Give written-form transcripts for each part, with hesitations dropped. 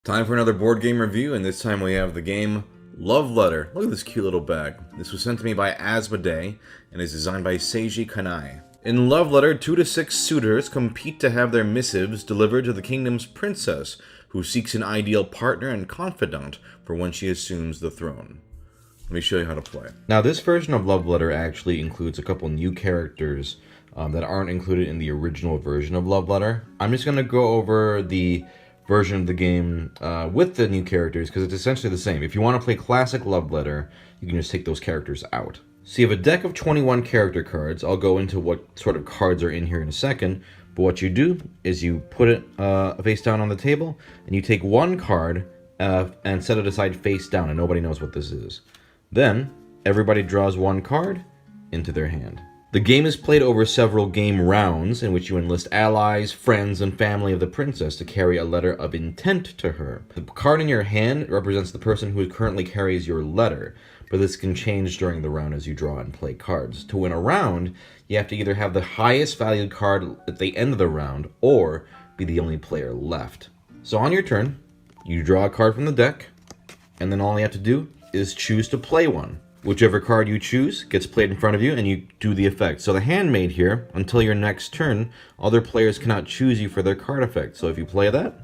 Time for another board game review, and this time we have the game Love Letter. Look at this cute little bag. This was sent to me by Asmodee and is designed by Seiji Kanai. In Love Letter, 2 to 6 suitors compete to have their missives delivered to the kingdom's princess, who seeks an ideal partner and confidant for when she assumes the throne. Let me show you how to play. Now, this version of Love Letter actually includes a couple new characters that aren't included in the original version of Love Letter. I'm just going to go over the version of the game with the new characters because it's essentially the same. If you want to play classic Love Letter, you can just take those characters out. So you have a deck of 21 character cards. I'll go into what sort of cards are in here in a second, but what you do is you put it face down on the table, and you take one card and set it aside face down, and nobody knows what this is. Then, everybody draws one card into their hand. The game is played over several game rounds in which you enlist allies, friends, and family of the princess to carry a letter of intent to her. The card in your hand represents the person who currently carries your letter, but this can change during the round as you draw and play cards. To win a round, you have to either have the highest valued card at the end of the round or be the only player left. So on your turn, you draw a card from the deck, and then all you have to do is choose to play one. Whichever card you choose gets played in front of you, and you do the effect. So the handmade here, until your next turn, other players cannot choose you for their card effect. So if you play that,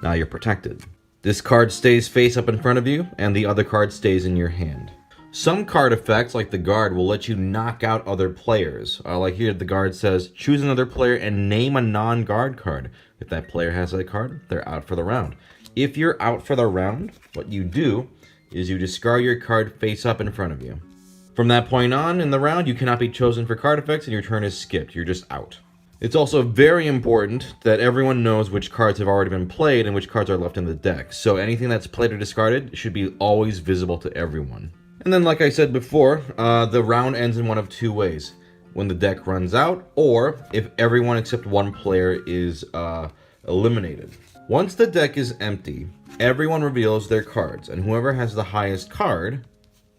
now you're protected. This card stays face up in front of you, and the other card stays in your hand. Some card effects, like the guard, will let you knock out other players. Like here, the guard says, choose another player and name a non-guard card. If that player has that card, they're out for the round. If you're out for the round, what you do is you discard your card face up in front of you. From that point on in the round, you cannot be chosen for card effects and your turn is skipped. You're just out. It's also very important that everyone knows which cards have already been played and which cards are left in the deck. So anything that's played or discarded should be always visible to everyone. And then, like I said before, the round ends in one of two ways. When the deck runs out, or if everyone except one player is eliminated. Once the deck is empty, everyone reveals their cards, and whoever has the highest card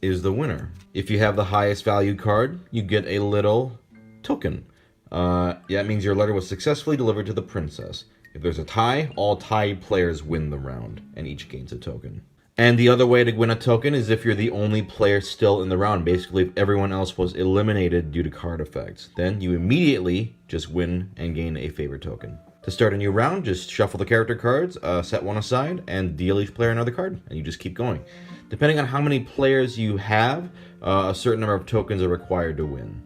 is the winner. If you have the highest valued card, you get a little token. That means your letter was successfully delivered to the princess. If there's a tie, all tied players win the round, and each gains a token. And the other way to win a token is if you're the only player still in the round. Basically, if everyone else was eliminated due to card effects. Then you immediately just win and gain a favor token. To start a new round, just shuffle the character cards, set one aside, and deal each player another card, and you just keep going. Depending on how many players you have, a certain number of tokens are required to win.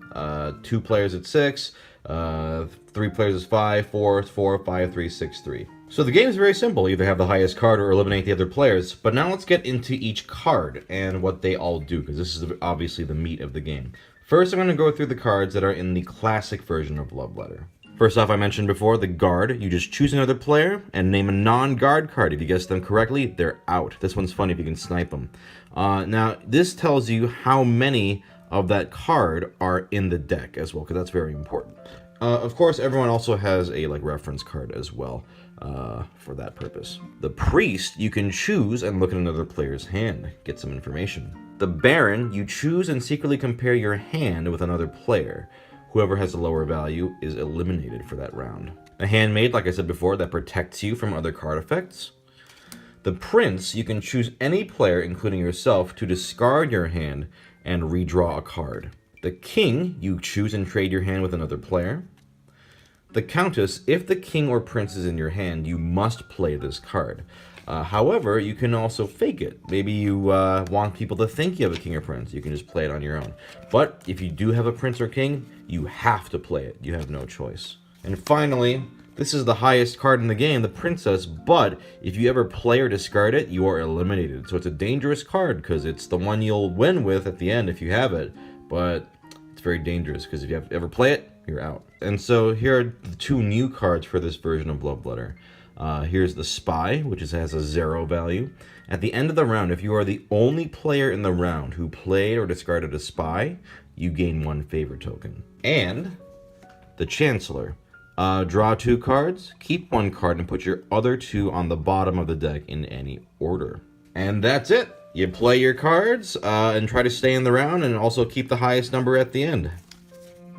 2 players at 6, 3 players is 5, 4, 4, 5, 3, 6, 3. So the game is very simple. Either have the highest card or eliminate the other players. But now let's get into each card and what they all do, because this is obviously the meat of the game. First, I'm going to go through the cards that are in the classic version of Love Letter. First off, I mentioned before, the guard. You just choose another player and name a non-guard card. If you guess them correctly, they're out. This one's funny if you can snipe them. Now, this tells you how many of that card are in the deck as well, because that's very important. Of course, everyone also has a reference card as well for that purpose. The priest, you can choose and look at another player's hand, get some information. The baron, you choose and secretly compare your hand with another player. Whoever has a lower value is eliminated for that round. A handmade, like I said before, that protects you from other card effects. The prince, you can choose any player, including yourself, to discard your hand and redraw a card. The king, you choose and trade your hand with another player. The countess, if the king or prince is in your hand, you must play this card. However, you can also fake it. Maybe you want people to think you have a king or prince. You can just play it on your own. But if you do have a prince or king, you have to play it. You have no choice. And finally, this is the highest card in the game, the princess, but if you ever play or discard it, you are eliminated. So it's a dangerous card because it's the one you'll win with at the end if you have it, but it's very dangerous because if you ever play it, you're out. And so here are the 2 new cards for this version of Love Letter. Here's the Spy, which has a 0 value. At the end of the round, if you are the only player in the round who played or discarded a Spy, you gain 1 favor token. And the Chancellor. Draw 2 cards, keep 1 card, and put your other 2 on the bottom of the deck in any order. And that's it. You play your cards and try to stay in the round and also keep the highest number at the end.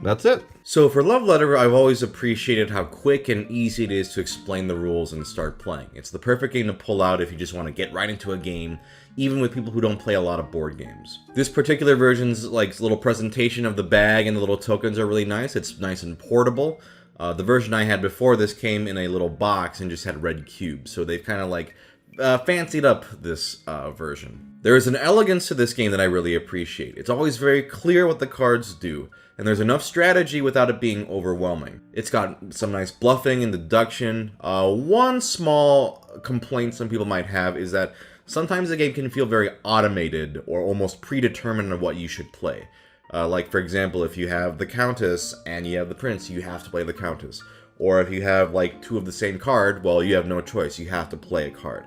that's it. So for Love Letter, I've always appreciated how quick and easy it is to explain the rules and start playing. It's the perfect game to pull out if you just want to get right into a game, even with people who don't play a lot of board games. This particular version's little presentation of the bag and the little tokens are really nice. It's nice and portable. The version I had before this came in a little box and just had red cubes, so they've kind of fancied up this version. There is an elegance to this game that I really appreciate. It's always very clear what the cards do, and there's enough strategy without it being overwhelming. It's got some nice bluffing and deduction. One small complaint some people might have is that sometimes the game can feel very automated or almost predetermined of what you should play. Like, for example, if you have the Countess and you have the Prince, you have to play the Countess. Or if you have, like, two of the same card, well, you have no choice. You have to play a card.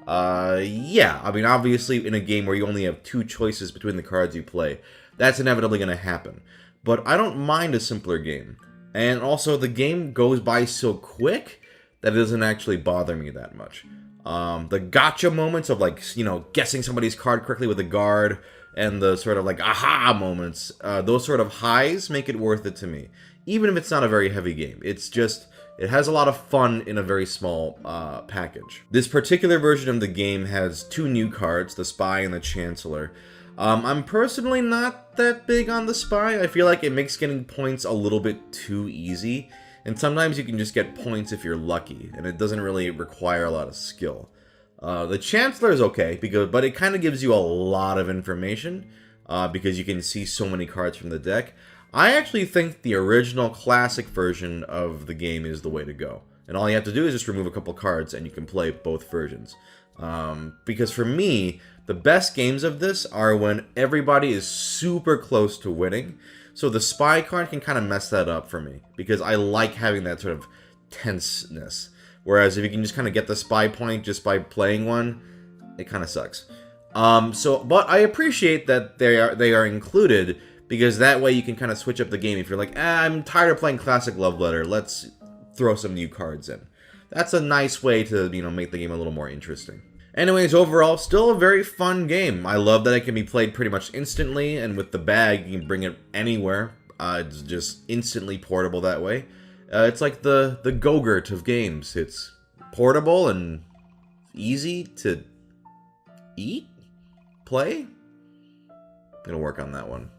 Yeah, I mean, obviously, in a game where you only have two choices between the cards you play, that's inevitably going to happen. But I don't mind a simpler game. And also, the game goes by so quick that it doesn't actually bother me that much. The gotcha moments of, like, you know, guessing somebody's card correctly with a guard, and the sort of, like, aha moments, those sort of highs make it worth it to me. Even if it's not a very heavy game. It's just, it has a lot of fun in a very small package. This particular version of the game has two new cards, the Spy and the Chancellor. I'm personally not that big on the Spy. I feel like it makes getting points a little bit too easy. And sometimes you can just get points if you're lucky, and it doesn't really require a lot of skill. The Chancellor is okay, but it kind of gives you a lot of information, because you can see so many cards from the deck. I actually think the original classic version of the game is the way to go. And all you have to do is just remove a couple cards and you can play both versions. Because for me, the best games of this are when everybody is super close to winning. So the Spy card can kind of mess that up for me, because I like having that sort of tenseness. Whereas if you can just kind of get the Spy point just by playing one, it kind of sucks. But I appreciate that they are included, because that way you can kind of switch up the game. If you're like, I'm tired of playing classic Love Letter, let's throw some new cards in. That's a nice way to, you know, make the game a little more interesting. Anyways, overall, still a very fun game. I love that it can be played pretty much instantly, and with the bag, you can bring it anywhere. It's just instantly portable that way. It's like the Go-Gurt of games. It's portable and easy to eat, play. I'm gonna work on that one.